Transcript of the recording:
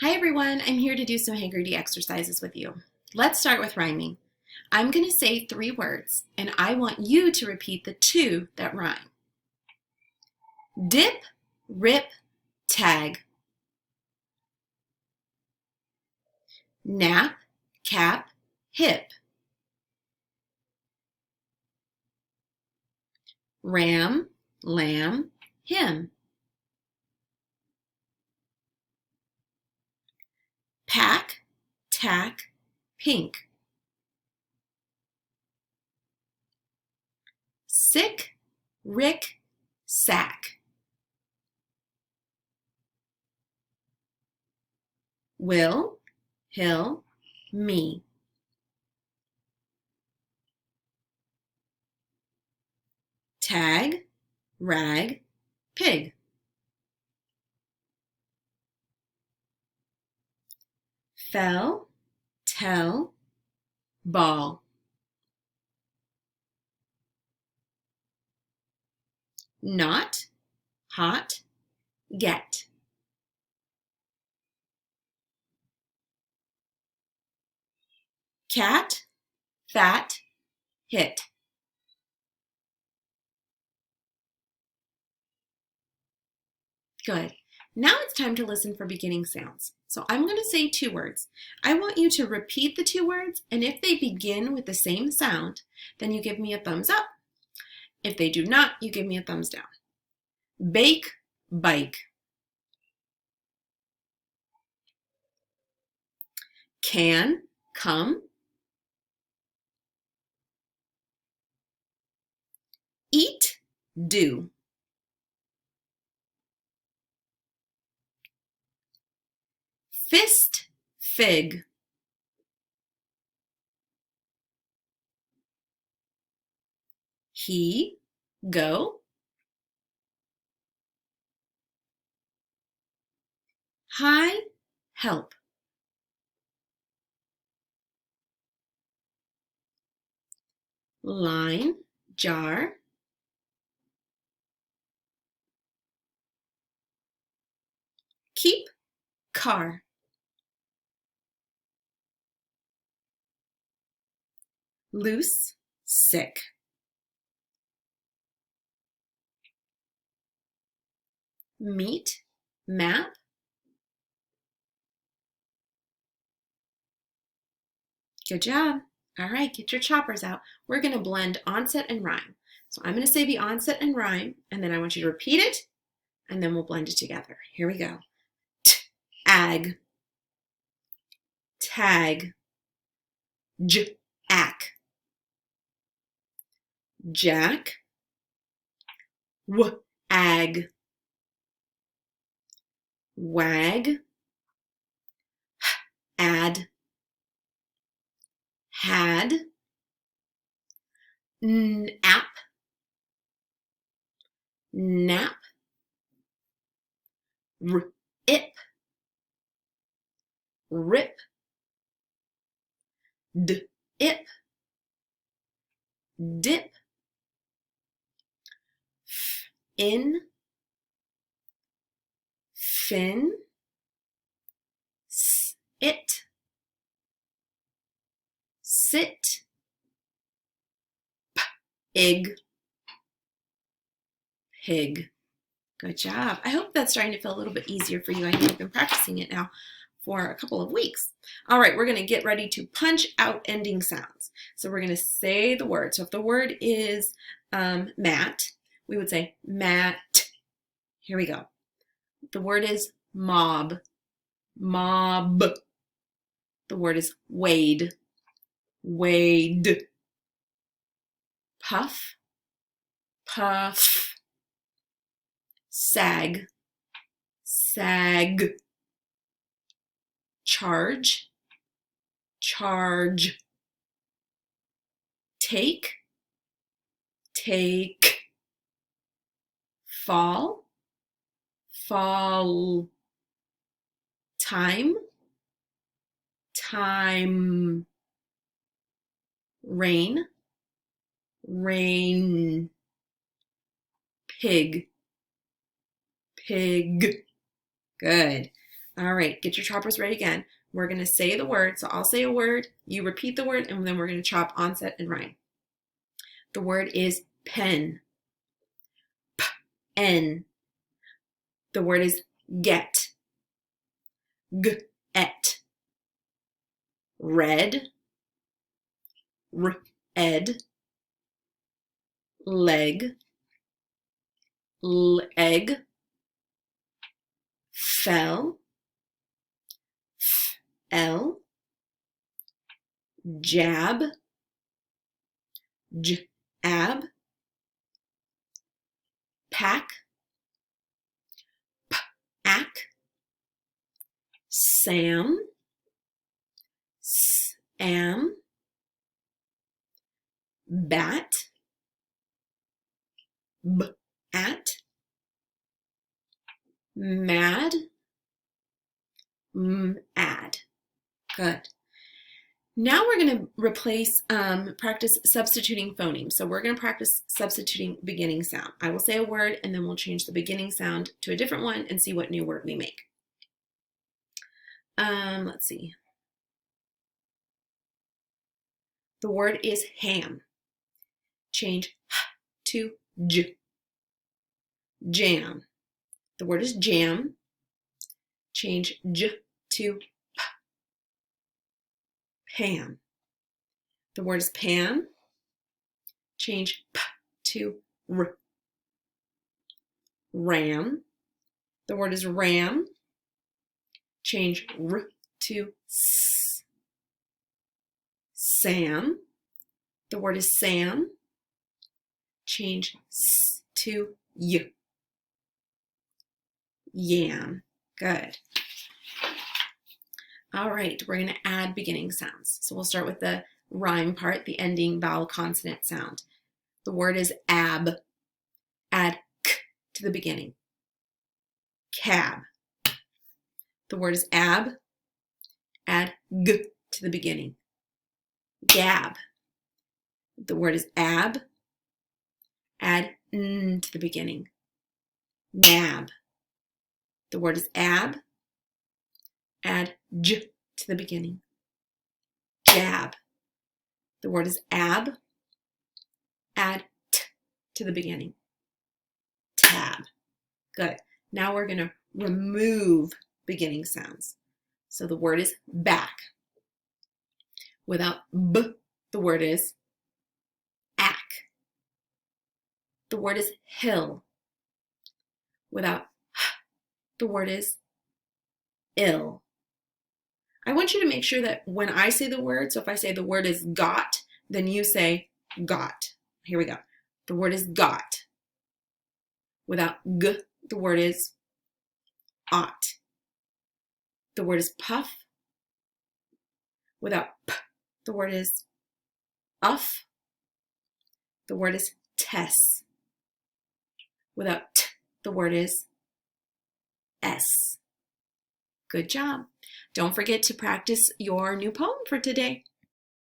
Hi everyone, I'm here to do some Heggerty exercises with you. Let's start with rhyming. I'm going to say 3 words and I want you to repeat the 2 that rhyme. Dip, rip, tag. Nap, cap, hip. Ram, lamb, him. Pack, tack, pink. Sick, rick, sack. Will, hill, me. Tag, rag, pig. Fell, tell, ball. Not, hot, get. Cat, fat, hit. Good. Now it's time to listen for beginning sounds. So I'm going to say 2 words. I want you to repeat the 2 words, and if they begin with the same sound, then you give me a thumbs up. If they do not, you give me a thumbs down. Bake, bike. Can, come. Eat, do. Fist, fig. He, go. Hi, help. Line, jar. Keep, car. Loose, sick. Meet, map. Good job. All right, get your choppers out. We're going to blend onset and rhyme. So I'm going to say the onset and rhyme, and then I want you to repeat it, and then we'll blend it together. Here we go. Ag, tag, ack, jack, ag, wag, add, had, app, nap, ip, rip, ip, dip, in, fin, it, sit, ig, pig. Good job. I hope that's starting to feel a little bit easier for you. I know you've been practicing it now for a couple of weeks. All right, we're going to get ready to punch out ending sounds. So we're going to say the word. So if the word is mat, we would say mat. Here we go. The word is mob. Mob. The word is wade. Wade. Puff. Puff. Sag. Sag. Charge. Charge. Take. Take. Fall. Fall. Time. Time. Rain. Rain. Pig. Pig. Good. All right, get your choppers ready again. We're going to say the word. So I'll say a word, you repeat the word, and then we're going to chop onset and rhyme. The word is pen. P-N. The word is get. G-et. Red. R-ed. Leg. Leg. Fell. F-L. Jab. J-ab. Pack. P-ack. Sam. S-am. Bat. B-at. Mad. M-add. Good. Now we're going to practice substituting phonemes. So we're going to practice substituting beginning sound. I will say a word and then we'll change the beginning sound to a different one and see what new word we make. Let's see. The word is ham. Change h to j. Jam. The word is jam. Change j to p. Pam. The word is Pam. Change p to r. Ram. The word is ram. Change r to s. Sam. The word is Sam. Change s to y. Yam. Good. All right, we're going to add beginning sounds. So we'll start with the rhyme part, the ending vowel consonant sound. The word is ab. Add k to the beginning. Cab. The word is ab. Add g to the beginning. Gab. The word is ab. Add n to the beginning. Nab. The word is ab. Add j to the beginning. Jab. The word is ab. Add t to the beginning. Tab. Good. Now we're going to remove beginning sounds. So the word is back. Without b, the word is ack. The word is hill. Without h, the word is ill. I want you to make sure that when I say the word, so if I say the word is got, then you say got. Here we go. The word is got. Without g, the word is ought. The word is puff. Without p, the word is uff. The word is tess. Without t, the word is s. Good job. Don't forget to practice your new poem for today.